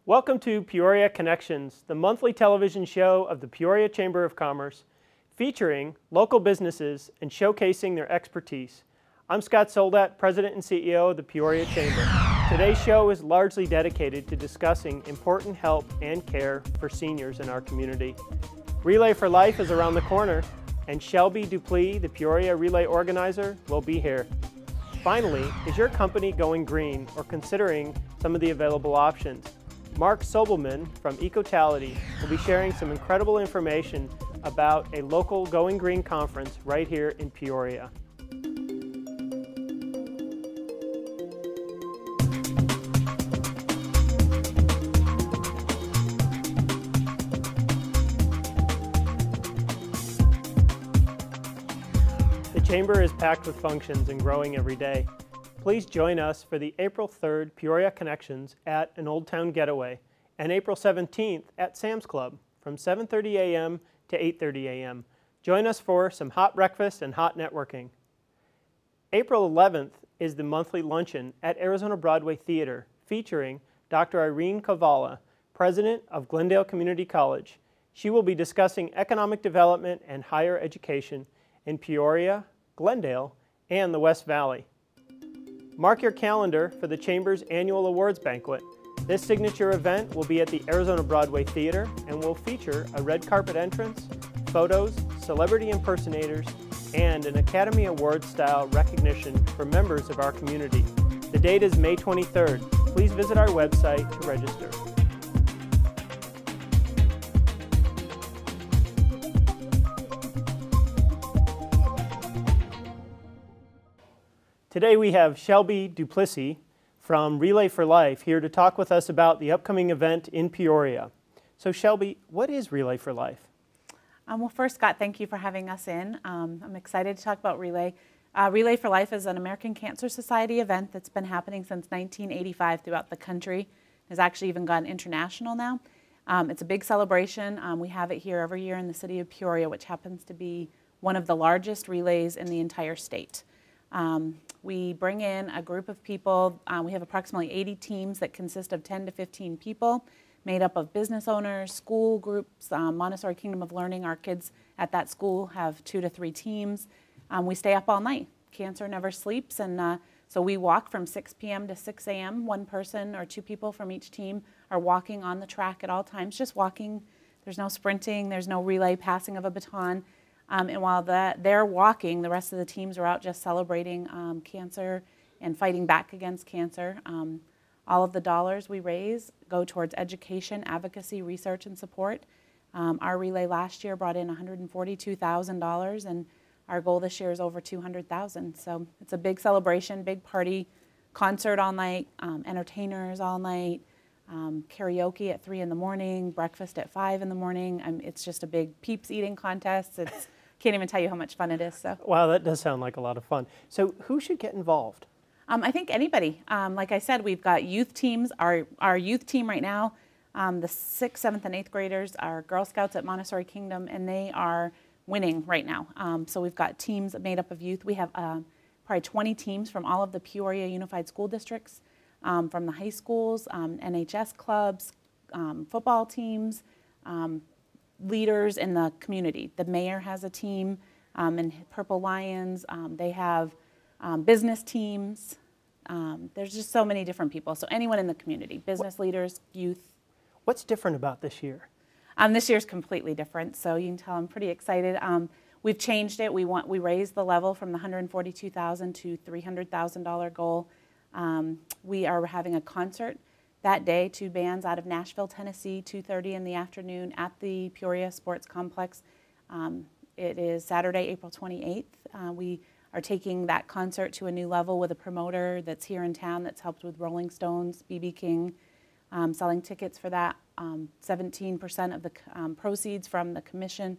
Welcome to Peoria Connections, the monthly television show of the Peoria Chamber of Commerce, featuring local businesses and showcasing their expertise. I'm Scott Soldat, President and CEO of the Peoria Chamber. Today's show is largely dedicated to discussing important help and care for seniors in our community. Relay for Life is around the corner, and Shelby Dupleix, the Peoria Relay organizer, will be here. Finally, is your company going green or considering some of the available options? Mark Sobelman from Ecotality will be sharing some incredible information about a local Going Green conference right here in Peoria. The Chamber is packed with functions and growing every day. Please join us for the April 3rd Peoria Connections at an Old Town Getaway and April 17th at Sam's Club from 7:30 a.m. to 8:30 a.m. Join us for some hot breakfast and hot networking. April 11th is the monthly luncheon at Arizona Broadway Theater featuring Dr. Irene Kavala, President of Glendale Community College. She will be discussing economic development and higher education in Peoria, Glendale, and the West Valley. Mark your calendar for the Chamber's annual awards banquet. This signature event will be at the Arizona Broadway Theater and will feature a red carpet entrance, photos, celebrity impersonators, and an Academy Award style recognition for members of our community. The date is May 23rd. Please visit our website to register. Today we have Shelby Dupleix from Relay for Life here to talk with us about the upcoming event in Peoria. So Shelby, what is Relay for Life? Well, first, Scott, thank you for having us in. I'm excited to talk about Relay. Relay for Life is an American Cancer Society event that's been happening since 1985 throughout the country. It's actually even gone international now. It's a big celebration. We have it here every year in the city of Peoria, which happens to be one of the largest relays in the entire state. We bring in a group of people. We have approximately 80 teams that consist of 10 to 15 people made up of business owners, school groups, Montessori Kingdom of Learning. Our kids at that school have 2 to 3 teams. We stay up all night. Cancer never sleeps, and so we walk from 6 p.m. to 6 a.m. One person or 2 people from each team are walking on the track at all times, just walking. There's no sprinting, there's no relay passing of a baton. And while they're walking, the rest of the teams are out just celebrating cancer and fighting back against cancer. All of the dollars we raise go towards education, advocacy, research, and support. Our relay last year brought in $142,000, and our goal this year is over $200,000. So it's a big celebration, big party, concert all night, entertainers all night, karaoke at 3 in the morning, breakfast at 5 in the morning. It's just a big peeps eating contest. It's can't even tell you how much fun it is. So. Wow, that does sound like a lot of fun. So who should get involved? I think anybody. Like I said, we've got youth teams. Our youth team right now, the 6th, 7th, and 8th graders are Girl Scouts at Montessori Kingdom, and they are winning right now. So we've got teams made up of youth. We have probably 20 teams from all of the Peoria Unified School Districts, from the high schools, NHS clubs, football teams, leaders in the community. The mayor has a team, and Purple Lions. They have business teams. There's just so many different people. So anyone in the community, business leaders, youth. What's different about this year? This year's completely different, so you can tell I'm pretty excited. We've changed it. We raised the level from the $142,000 to $300,000 goal. We are having a concert that day, 2 bands out of Nashville, Tennessee, 2:30 in the afternoon at the Peoria Sports Complex. It is Saturday, April 28th. We are taking that concert to a new level with a promoter that's here in town that's helped with Rolling Stones, B.B. King, selling tickets for that. 17% of the proceeds from the commission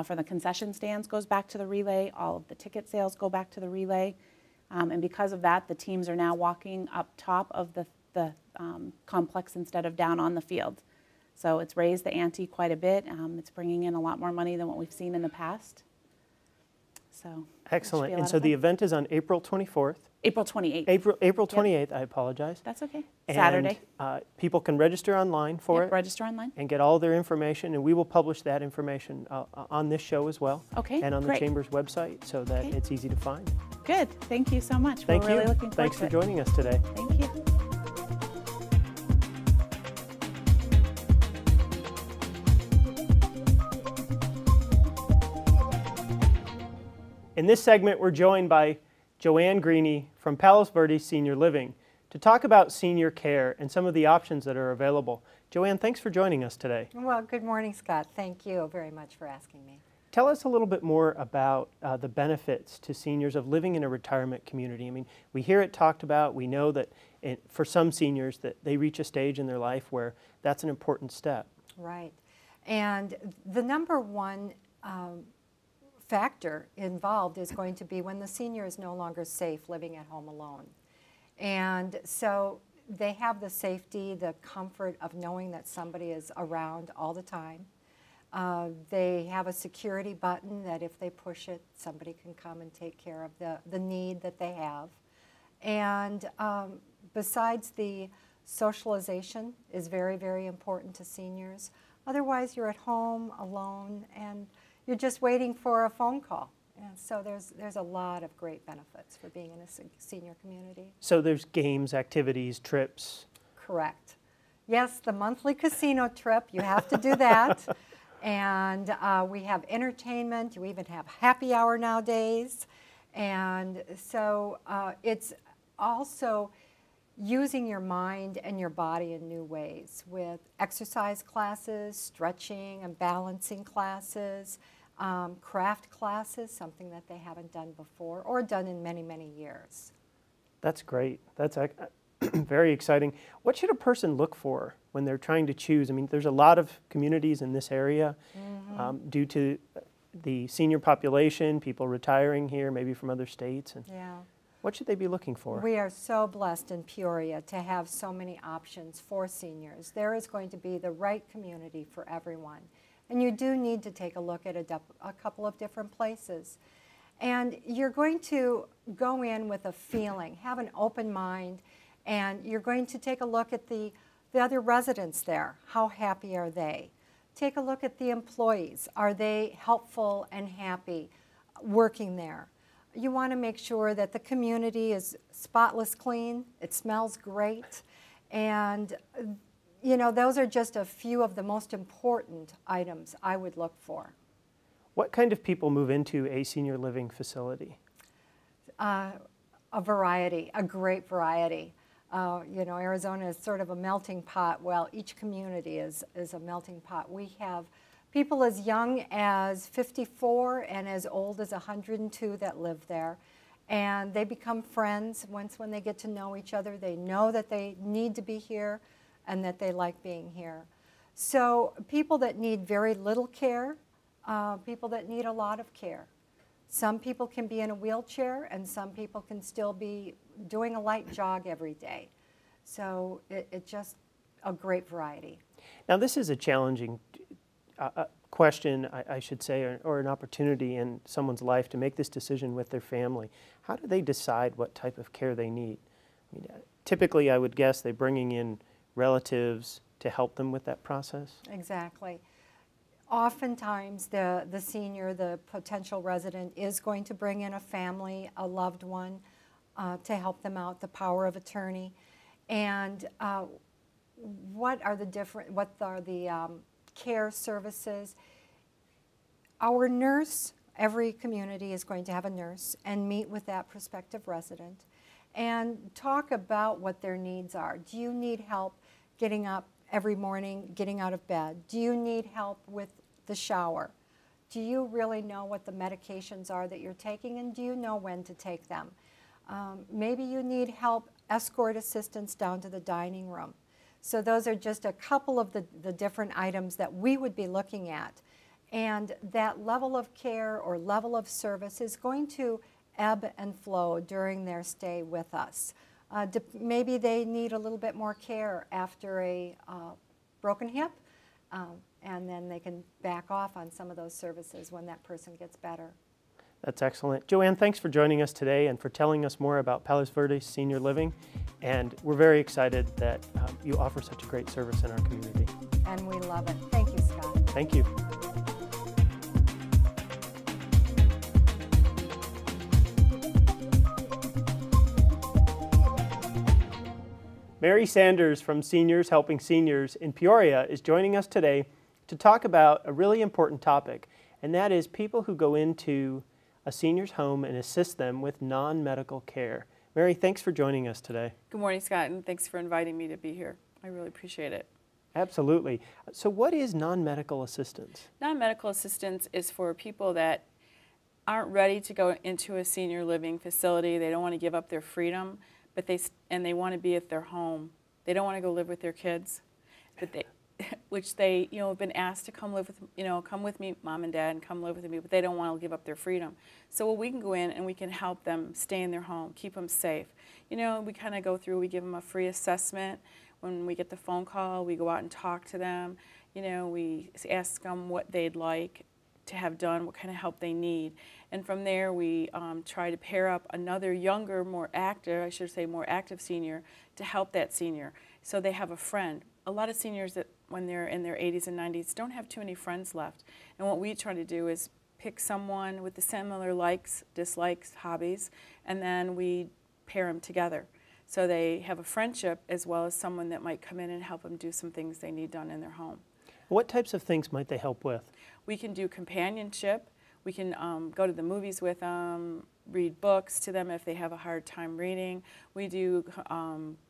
for the concession stands goes back to the relay. All of the ticket sales go back to the relay. And because of that, the teams are now walking up top of the complex instead of down on the field. So it's raised the ante quite a bit. It's bringing in a lot more money than what we've seen in the past. So excellent. And so the event is on April 24th. April 28th. April 28th, I apologize. That's okay. And, Saturday. People can register online for it. Register online. And get all their information, and we will publish that information on this show as well. Okay, and on great. the Chamber's website so that it's easy to find. Good. Thank you so much. Thank We're you. really looking forward Thanks to for it. joining us today. Thank you. In this segment, we're joined by Joanne Greeny from Palos Verdes Senior Living to talk about senior care and some of the options that are available. Joanne, thanks for joining us today. Well, good morning, Scott. Thank you very much for asking me. Tell us a little bit more about the benefits to seniors of living in a retirement community. I mean, we hear it talked about. We know that for some seniors that they reach a stage in their life where that's an important step. Right. And the number one factor involved is going to be when the senior is no longer safe living at home alone. And so they have the safety, the comfort of knowing that somebody is around all the time. They have a security button that if they push it, somebody can come and take care of the need that they have. And besides, the socialization is very, very important to seniors. Otherwise, you're at home alone and you're just waiting for a phone call. And so there's a lot of great benefits for being in a senior community. So there's games, activities, trips. Correct. Yes, the monthly casino trip, you have to do that. And we have entertainment. We even have happy hour nowadays. And so it's also using your mind and your body in new ways with exercise classes, stretching and balancing classes, craft classes, something that they haven't done before or done in many, many years. That's great. That's very exciting. What should a person look for when they're trying to choose? I mean, there's a lot of communities in this area due to the senior population, people retiring here, maybe from other states. And Yeah. what should they be looking for? We are so blessed in Peoria to have so many options for seniors. There is going to be the right community for everyone. And you do need to take a look at a couple of different places. And you're going to go in with a feeling, have an open mind, and you're going to take a look at the other residents there. How happy are they? Take a look at the employees. Are they helpful and happy working there? You want to make sure that the community is spotless clean, it smells great, and you know, those are just a few of the most important items I would look for. What kind of people move into a senior living facility? A variety, a great variety. You know, Arizona is sort of a melting pot. Well, each community is a melting pot. We have people as young as 54 and as old as 102 that live there. And they become friends when they get to know each other. They know that they need to be here and that they like being here. So people that need very little care, people that need a lot of care. Some people can be in a wheelchair and some people can still be doing a light jog every day. So it's just a great variety. Now this is a challenging question, I should say, or an opportunity in someone's life to make this decision with their family. How do they decide what type of care they need? I mean, typically I would guess they're bringing in relatives to help them with that process? Exactly. Oftentimes the senior, the potential resident, is going to bring in a family, a loved one, to help them out, the power of attorney. And what are the care services? Our nurse, every community is going to have a nurse and meet with that prospective resident and talk about what their needs are. Do you need help getting up every morning, getting out of bed? Do you need help with the shower? Do you really know what the medications are that you're taking, and do you know when to take them? Maybe you need help, escort assistance down to the dining room. So those are just a couple of the different items that we would be looking at. And that level of care or level of service is going to ebb and flow during their stay with us. Maybe they need a little bit more care after a broken hip, and then they can back off on some of those services when that person gets better. That's excellent. Joanne, thanks for joining us today and for telling us more about Palos Verdes Senior Living. And we're very excited that you offer such a great service in our community. And we love it. Thank you, Scott. Thank you. Mary Sanders from Seniors Helping Seniors in Peoria is joining us today to talk about a really important topic, and that is people who go into a senior's home and assist them with non-medical care. Mary, thanks for joining us today. Good morning, Scott, and thanks for inviting me to be here. I really appreciate it. Absolutely. So what is non-medical assistance? Non-medical assistance is for people that aren't ready to go into a senior living facility. They don't want to give up their freedom, but they want to be at their home. They don't want to go live with their kids, but which they have been asked to come live with, come with me, mom and dad, and come live with me, but they don't want to give up their freedom. So we can go in and we can help them stay in their home, keep them safe. We kind of go through, we give them a free assessment. When we get the phone call, we go out and talk to them. We ask them what they'd like to have done, what kind of help they need. And from there, we try to pair up another younger, more active senior to help that senior. So they have a friend. A lot of seniors that when they're in their 80s and 90s don't have too many friends left. And what we try to do is pick someone with the similar likes, dislikes, hobbies, and then we pair them together. So they have a friendship as well as someone that might come in and help them do some things they need done in their home. What types of things might they help with? We can do companionship. We can go to the movies with them, read books to them if they have a hard time reading. We do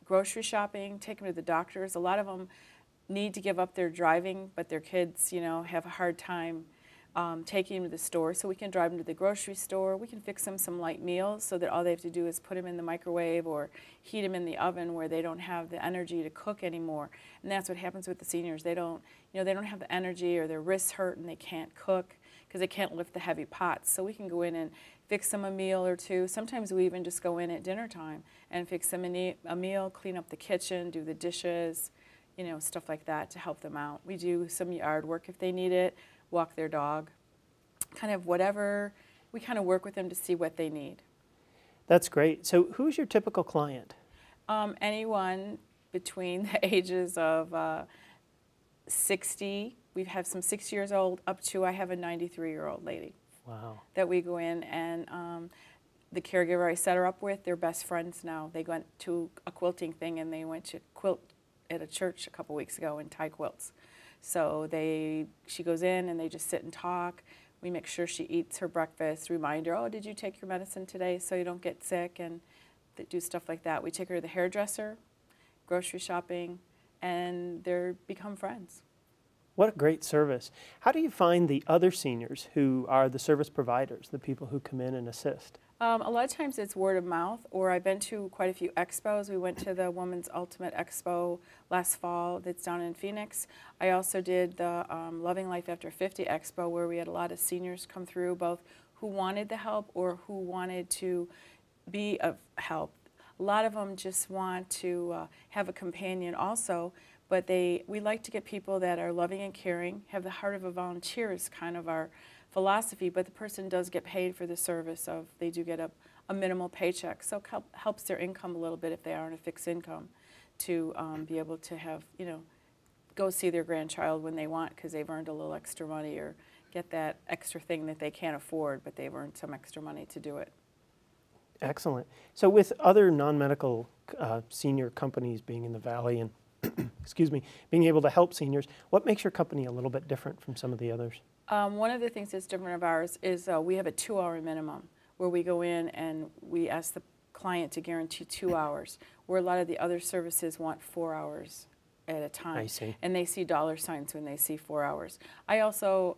grocery shopping, take them to the doctors. A lot of them need to give up their driving, but their kids, have a hard time taking them to the store. So we can drive them to the grocery store. We can fix them some light meals so that all they have to do is put them in the microwave or heat them in the oven where they don't have the energy to cook anymore. And that's what happens with the seniors. They don't have the energy, or their wrists hurt and they can't cook because they can't lift the heavy pots. So we can go in and fix them a meal or two. Sometimes we even just go in at dinner time and fix them a meal, clean up the kitchen, do the dishes, stuff like that to help them out. We do some yard work if they need it, walk their dog, kind of whatever. We kind of work with them to see what they need. That's great. So who's your typical client? Anyone between the ages of 60, we have some 6 years old, up to I have a 93-year-old lady. Wow. That we go in, and the caregiver I set her up with, they're best friends now. They went to a quilting thing and they went to quilt at a church a couple weeks ago and tie quilts. So she goes in and they just sit and talk. We make sure she eats her breakfast, remind her, oh, did you take your medicine today so you don't get sick, and they do stuff like that. We take her to the hairdresser, grocery shopping, and they become friends. What a great service. How do you find the other seniors who are the service providers, the people who come in and assist? A lot of times it's word of mouth, or I've been to quite a few expos. We went to the Women's Ultimate Expo last fall that's down in Phoenix. I also did the Loving Life After 50 Expo, where we had a lot of seniors come through, both who wanted the help or who wanted to be of help. A lot of them just want to have a companion also, but we like to get people that are loving and caring, have the heart of a volunteer is kind of our philosophy, but the person does get paid for the service of, they do get a minimal paycheck, so it helps their income a little bit if they are on a fixed income to be able to have, go see their grandchild when they want because they've earned a little extra money, or get that extra thing that they can't afford, but they've earned some extra money to do it. Excellent. So with other non-medical senior companies being in the Valley and excuse me, being able to help seniors, what makes your company a little bit different from some of the others? One of the things that's different of ours is we have a 2-hour minimum where we go in and we ask the client to guarantee 2 hours, where a lot of the other services want 4 hours at a time. I see. And they see dollar signs when they see 4 hours. I also,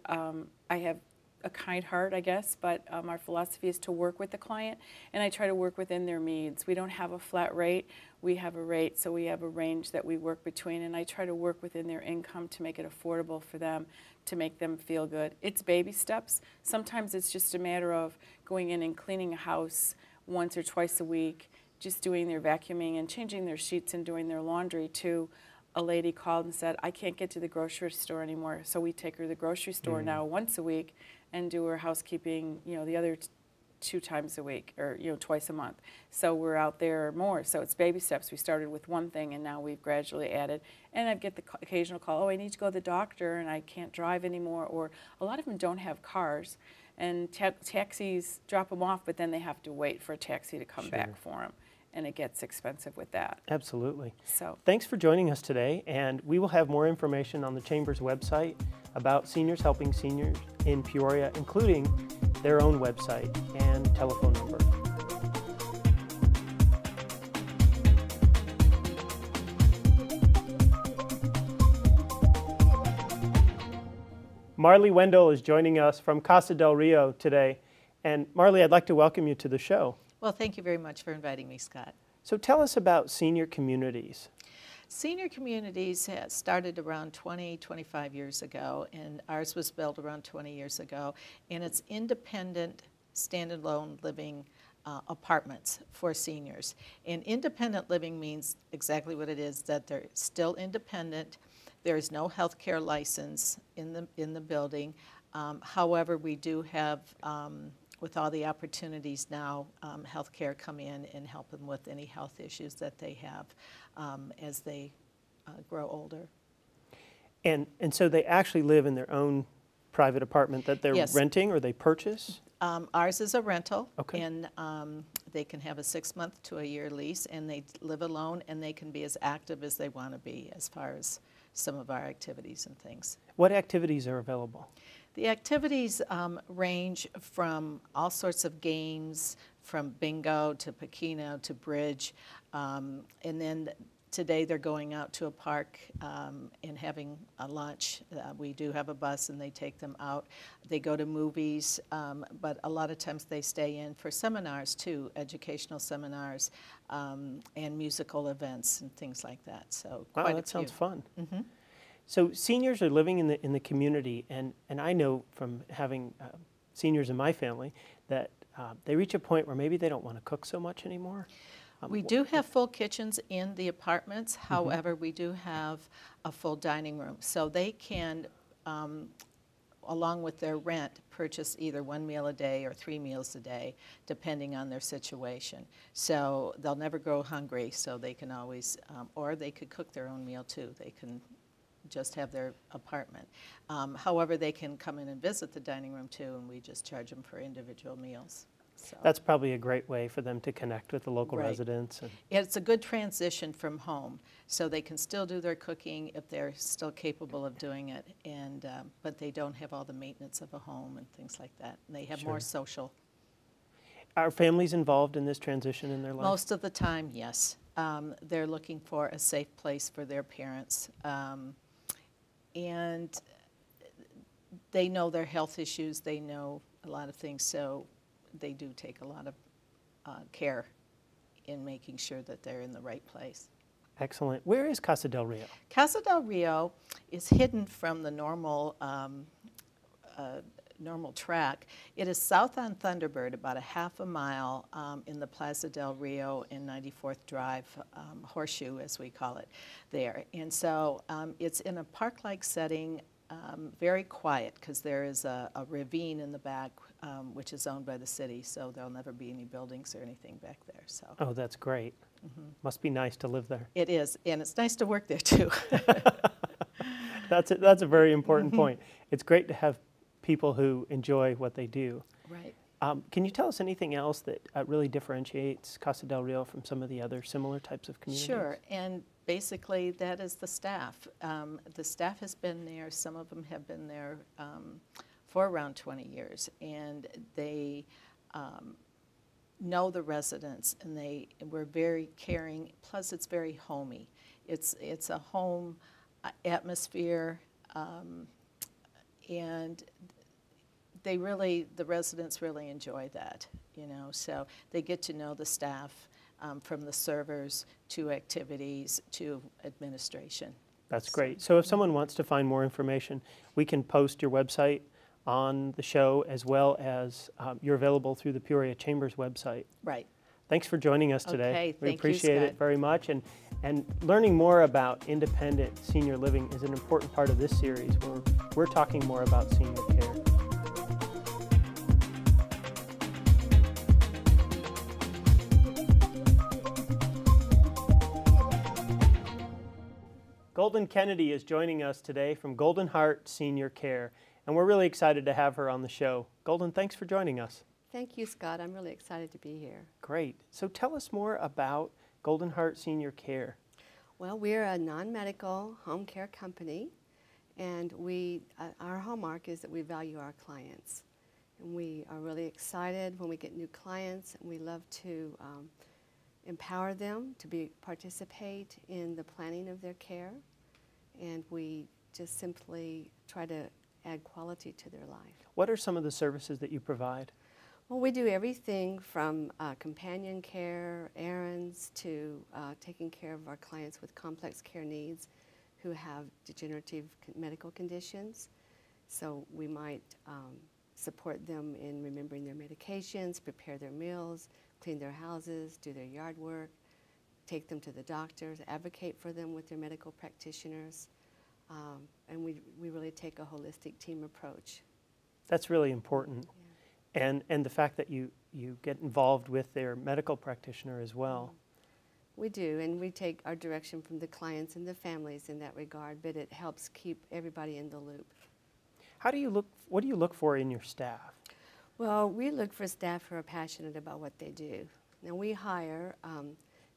I have a kind heart, I guess, but our philosophy is to work with the client, and I try to work within their needs. We don't have a flat rate. We have a rate, so we have a range that we work between, and I try to work within their income to make it affordable for them, to make them feel good. It's baby steps. Sometimes it's just a matter of going in and cleaning a house once or twice a week, just doing their vacuuming and changing their sheets and doing their laundry, to a lady called and said, I can't get to the grocery store anymore, so we take her to the grocery store now once a week and do her housekeeping, the other 2 times a week or twice a month. So we're out there more. So it's baby steps. We started with one thing and now we've gradually added. And I get the occasional call, oh, I need to go to the doctor and I can't drive anymore. Or a lot of them don't have cars and taxis drop them off, but then they have to wait for a taxi to come back for them. And it gets expensive with that. Absolutely. So thanks for joining us today, and we will have more information on the Chamber's website about seniors helping seniors in Peoria, including their own website and telephone number. Marley Wendell is joining us from Casa del Rio today. And Marley, I'd like to welcome you to the show. Well, thank you very much for inviting me, Scott. So tell us about senior communities. Senior communities started around 25 years ago, and ours was built around 20 years ago, and it's independent, standalone living apartments for seniors. And independent living means exactly what it is, that they're still independent. There is no health care license in the building. However, we do have with all the opportunities now, healthcare come in and help them with any health issues that they have as they grow older. And so they actually live in their own private apartment that they're Yes. renting or they purchase? Ours is a rental, Okay. and they can have a 6-month to a year lease, and they live alone, and they can be as active as they want to be as far as some of our activities and things. What activities are available? The activities range from all sorts of games, from bingo to Pekino to bridge, and then today they're going out to a park and having a lunch. We do have a bus and they take them out. They go to movies, but a lot of times they stay in for seminars too, educational seminars and musical events and things like that. So Wow, quite that a few. sounds fun. Mm-hmm. So seniors are living in the community, and I know from having seniors in my family that they reach a point where maybe they don't want to cook so much anymore. We do have full kitchens in the apartments. However, we do have a full dining room. So they can, along with their rent, purchase either 1 meal a day or 3 meals a day, depending on their situation. So they'll never go hungry, so they can always, or they could cook their own meal too. They can just have their apartment. However, they can come in and visit the dining room too, and we just charge them for individual meals. So. That's probably a great way for them to connect with the local Right. residents. And It's a good transition from home, so they can still do their cooking if they're still capable of doing it, and but they don't have all the maintenance of a home and things like that. And they have more social. are families involved in this transition in their life? Most of the time, yes. They're looking for a safe place for their parents, and they know their health issues. They know a lot of things, so they do take a lot of care in making sure that they're in the right place. Excellent. Where is Casa del Rio? Casa del Rio is hidden from the normal track. It is south on Thunderbird, about a half a mile in the Plaza del Rio and 94th Drive, horseshoe as we call it there. And so it's in a park-like setting, very quiet because there is a ravine in the back which is owned by the city, so there'll never be any buildings or anything back there. So. Oh, that's great. Must be nice to live there. It is, and it's nice to work there too. That's a very important point. It's great to have people who enjoy what they do. Right. Can you tell us anything else that really differentiates Casa del Rio from some of the other similar types of communities? Sure, and basically that is the staff. The staff has been there, some of them have been there for around 20 years, and they know the residents, and we're very caring, plus it's very homey. It's a home atmosphere, and the residents really enjoy that, you know, so they get to know the staff from the servers to activities to administration. That's great. So if someone wants to find more information, we can post your website on the show, as well as you're available through the Peoria Chamber's website. Right. Thanks for joining us today. Okay, We thank you, appreciate it Scott. very much. And learning more about independent senior living is an important part of this series, where we're talking more about senior care. Golden Kennedy is joining us today from Golden Heart Senior Care, and we're really excited to have her on the show. Golden, thanks for joining us. Thank you, Scott. I'm really excited to be here. Great. So tell us more about Golden Heart Senior Care. Well, we're a non-medical home care company, and our hallmark is that we value our clients. And we are really excited when we get new clients, and we love to empower them to participate in the planning of their care, and we just simply try to add quality to their life. What are some of the services that you provide? Well, we do everything from companion care, errands, to taking care of our clients with complex care needs who have degenerative medical conditions. So we might support them in remembering their medications, prepare their meals, clean their houses, do their yard work, take them to the doctors, advocate for them with their medical practitioners, and we really take a holistic team approach. That's really important. Yeah. And the fact that you get involved with their medical practitioner as well. We do, and we take our direction from the clients and the families in that regard, but it helps keep everybody in the loop. What do you look for in your staff? Well, we look for staff who are passionate about what they do. Now, we hire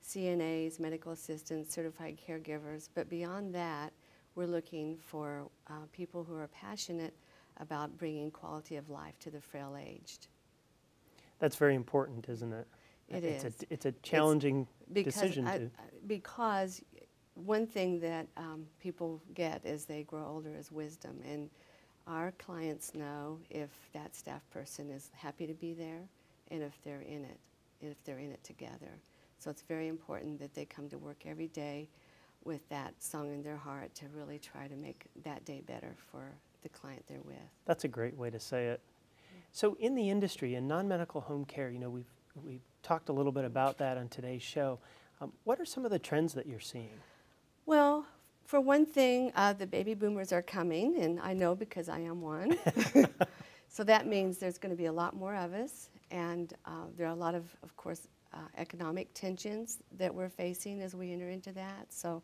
CNAs, medical assistants, certified caregivers, but beyond that, we're looking for people who are passionate about bringing quality of life to the frail-aged. That's very important, isn't it? It's a challenging decision. Because one thing that people get as they grow older is wisdom, and our clients know if that staff person is happy to be there and if they're in it together. So it's very important that they come to work every day with that song in their heart to really try to make that day better for the client they're with. That's a great way to say it. So in the industry, in non-medical home care, we've talked a little bit about that on today's show. What are some of the trends that you're seeing? Well, for one thing, the baby boomers are coming, and I know because I am one. So that means there's going to be a lot more of us, and there are a lot of course, economic tensions that we're facing as we enter into that. So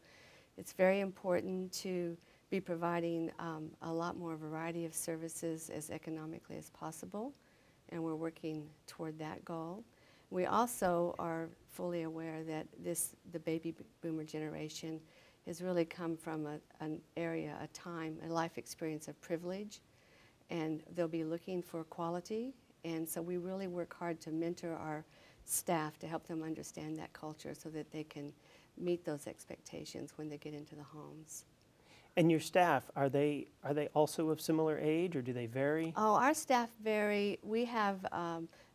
it's very important to be providing a lot more variety of services as economically as possible, and we're working toward that goal. We also are fully aware that the baby boomer generation has really come from an area, a time, a life experience of privilege, and they'll be looking for quality, and so we really work hard to mentor our staff to help them understand that culture so that they can meet those expectations when they get into the homes. And your staff, are they also of similar age, or do they vary? Oh, our staff vary. We have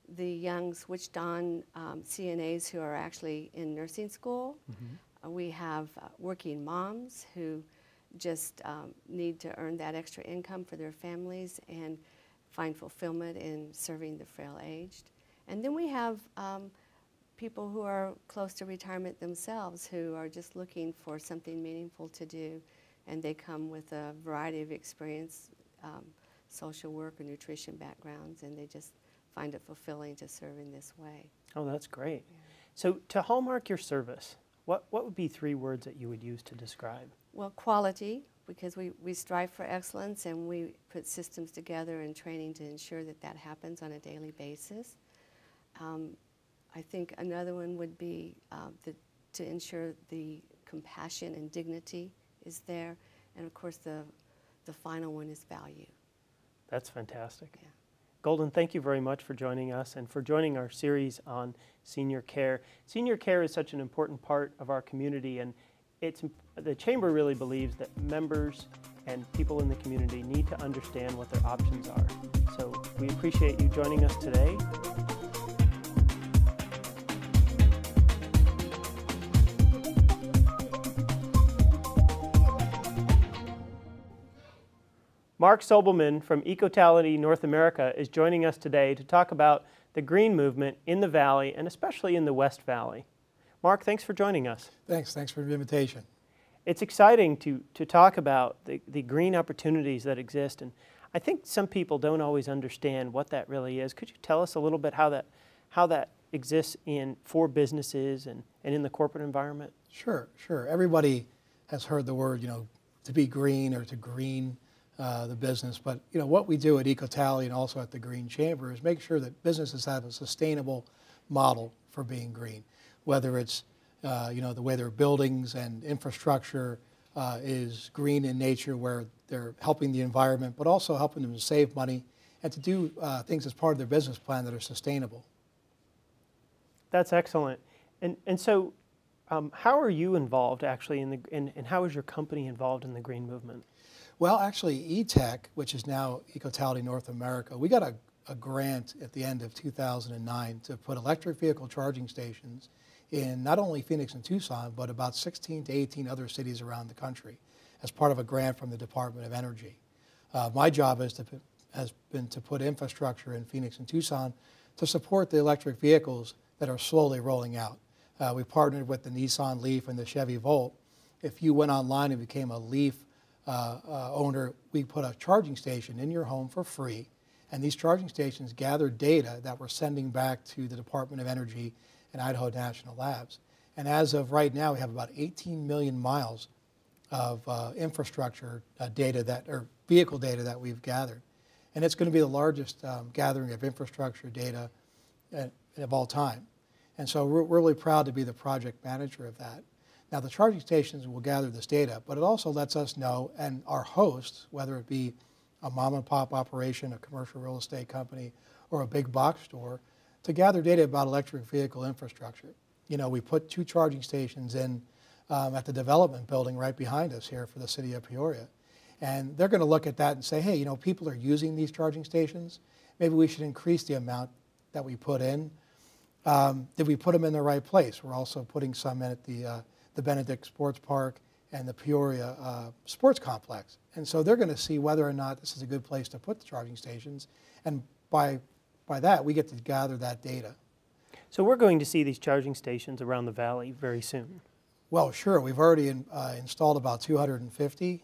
the young switched-on CNAs who are actually in nursing school. Mm-hmm. We have working moms who just need to earn that extra income for their families and find fulfillment in serving the frail-aged. And then we have people who are close to retirement themselves who are just looking for something meaningful to do, and they come with a variety of experience, social work or nutrition backgrounds, and they just find it fulfilling to serve in this way. Oh, that's great. Yeah. So to hallmark your service, what would be 3 words that you would use to describe? Well, quality, because we strive for excellence, and we put systems together and training to ensure that that happens on a daily basis. I think another one would be to ensure the compassion and dignity is there, and of course the final one is value. That's fantastic. Yeah. Golden, thank you very much for joining us and for joining our series on senior care. Senior care is such an important part of our community, and the Chamber really believes that members and people in the community need to understand what their options are. So we appreciate you joining us today. Mark Sobelman from Ecotality North America is joining us today to talk about the green movement in the Valley, and especially in the West Valley. Mark, thanks for joining us. Thanks for the invitation. It's exciting to talk about the green opportunities that exist, and I think some people don't always understand what that really is. Could you tell us a little bit how that exists for businesses and in the corporate environment? Sure. Everybody has heard the word, to be green or to green the business. But, what we do at EcoTally and also at the Green Chamber is make sure that businesses have a sustainable model for being green, whether it's, the way their buildings and infrastructure is green in nature, where they're helping the environment, but also helping them to save money and to do things as part of their business plan that are sustainable. That's excellent. And so how are you involved actually and how is your company involved in the green movement? Well, actually, ETech, which is now EcoTally North America, we got a grant at the end of 2009 to put electric vehicle charging stations in not only Phoenix and Tucson, but about 16 to 18 other cities around the country as part of a grant from the Department of Energy. My job has been to put infrastructure in Phoenix and Tucson to support the electric vehicles that are slowly rolling out. We partnered with the Nissan Leaf and the Chevy Volt. If you went online and became a Leaf owner, we put a charging station in your home for free, and these charging stations gathered data that we're sending back to the Department of Energy and Idaho National Labs. And as of right now, we have about 18 million miles of infrastructure data or vehicle data that we've gathered. And it's going to be the largest gathering of infrastructure data of all time. And so we're really proud to be the project manager of that. Now, the charging stations will gather this data, but it also lets us know, and our hosts, whether it be a mom and pop operation, a commercial real estate company, or a big box store, to gather data about electric vehicle infrastructure. We put 2 charging stations in at the development building right behind us here for the city of Peoria. And they're going to look at that and say, hey, people are using these charging stations. Maybe we should increase the amount that we put in. Did we put them in the right place? We're also putting some in at the Benedict Sports Park and the Peoria Sports Complex. And so they're going to see whether or not this is a good place to put the charging stations. And by that, we get to gather that data. So we're going to see these charging stations around the valley very soon. Well, sure. We've already installed about 250.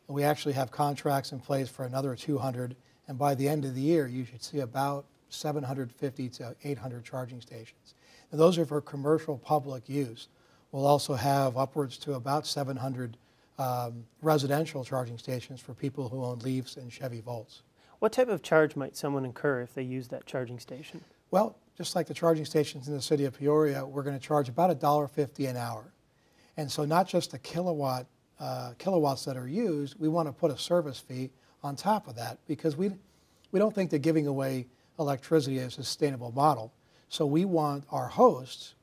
And we actually have contracts in place for another 200. And by the end of the year, you should see about 750 to 800 charging stations. And those are for commercial public use. We'll also have upwards to about 700 residential charging stations for people who own Leafs and Chevy Volts. What type of charge might someone incur if they use that charging station? Well, just like the charging stations in the city of Peoria, we're going to charge about $1.50 an hour. And so not just the kilowatts that are used, we want to put a service fee on top of that, because we don't think that giving away electricity is a sustainable model. So we want our hosts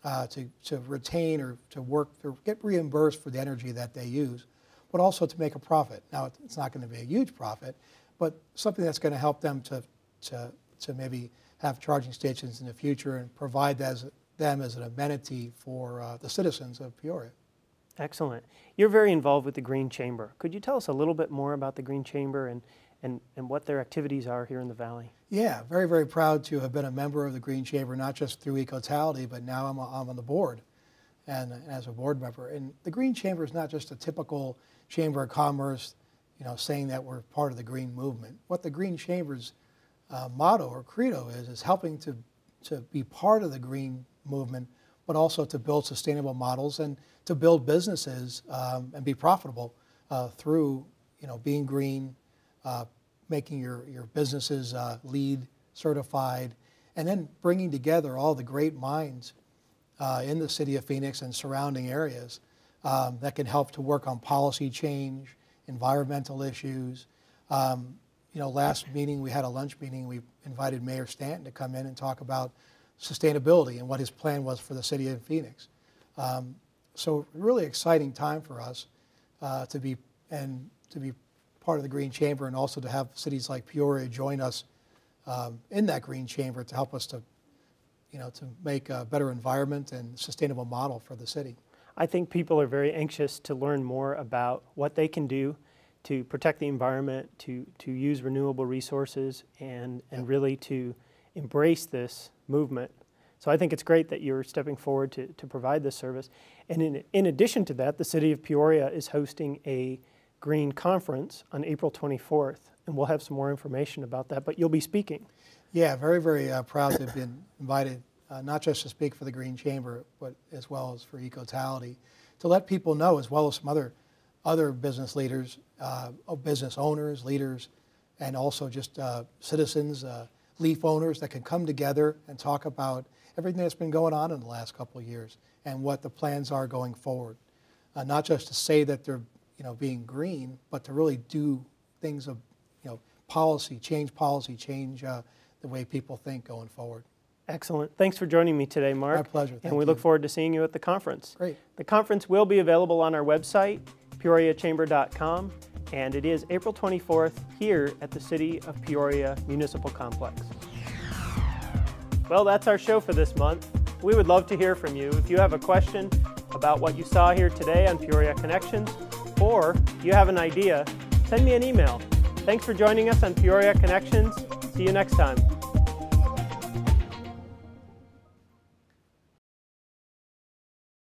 to retain or to get reimbursed for the energy that they use, but also to make a profit. Now, it's not going to be a huge profit, but something that's going to help them to maybe have charging stations in the future and provide them as an amenity for the citizens of Peoria. Excellent. You're very involved with the Green Chamber. Could you tell us a little bit more about the Green Chamber and what their activities are here in the Valley? Yeah, very, very proud to have been a member of the Green Chamber, not just through EcoTally, but now I'm on the board and as a board member. And the Green Chamber is not just a typical Chamber of Commerce, saying that we're part of the green movement. What the Green Chamber's motto or credo is helping to be part of the green movement, but also to build sustainable models and to build businesses and be profitable through being green, making your businesses LEED certified, and then bringing together all the great minds in the city of Phoenix and surrounding areas that can help to work on policy change, environmental issues. Last meeting, we had a lunch meeting. We invited Mayor Stanton to come in and talk about sustainability and what his plan was for the city of Phoenix. So really exciting time for us to be part of the Green Chamber, and also to have cities like Peoria join us in that Green Chamber to help us to make a better environment and sustainable model for the city. I think people are very anxious to learn more about what they can do to protect the environment, to use renewable resources, and really to embrace this movement. So I think it's great that you're stepping forward to provide this service. And in addition to that, the city of Peoria is hosting a Green Conference on April 24th, and we'll have some more information about that, but you'll be speaking. Yeah, very, very proud to have been invited, not just to speak for the Green Chamber, but as well as for EcoTally, to let people know, as well as some other business leaders, business owners, leaders, and also just citizens, leaf owners that can come together and talk about everything that's been going on in the last couple of years and what the plans are going forward. Not just to say that they're being green, but to really do things of policy, change the way people think going forward. Excellent. Thanks for joining me today, Mark. My pleasure. Thank and we you. look forward to seeing you at the conference. Great. The conference will be available on our website, peoriachamber.com, and it is April 24th here at the City of Peoria Municipal Complex. Well, that's our show for this month. We would love to hear from you. If you have a question about what you saw here today on Peoria Connections, or you have an idea, send me an email. Thanks for joining us on Peoria Connections. See you next time.